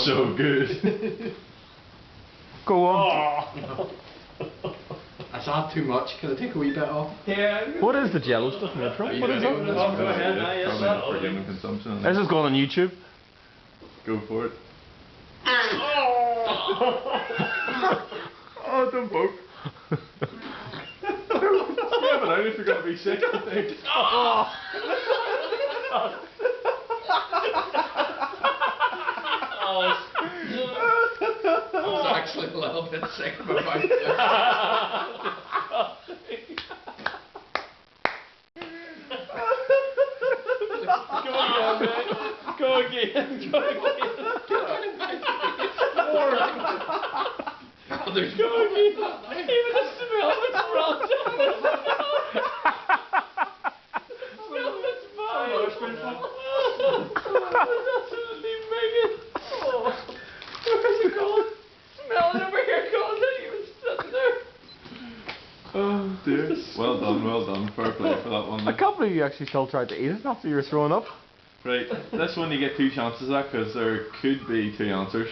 So good. Go on. That's not too much. Can I take a wee bit off? Yeah. What is the jello stuff made from? What is Oh, it? go ahead. Yes, Probably that not for human consumption. This is going on YouTube. Go for it. Oh, don't poke. Yeah, but only if you're going to be sick, I think. I was actually a little bit sick of my mouth. Go again. There's Go again. Even the smell of it's rotten. Smell of it's bad. It's absolutely banging. Oh, where's it gone? Smell it over here, Colin. Not even sitting there. Oh dear. Well done. Fair play for that one. I can't believe you actually still tried to eat it after you were throwing up. Right, this one you get 2 chances at because there could be 2 answers.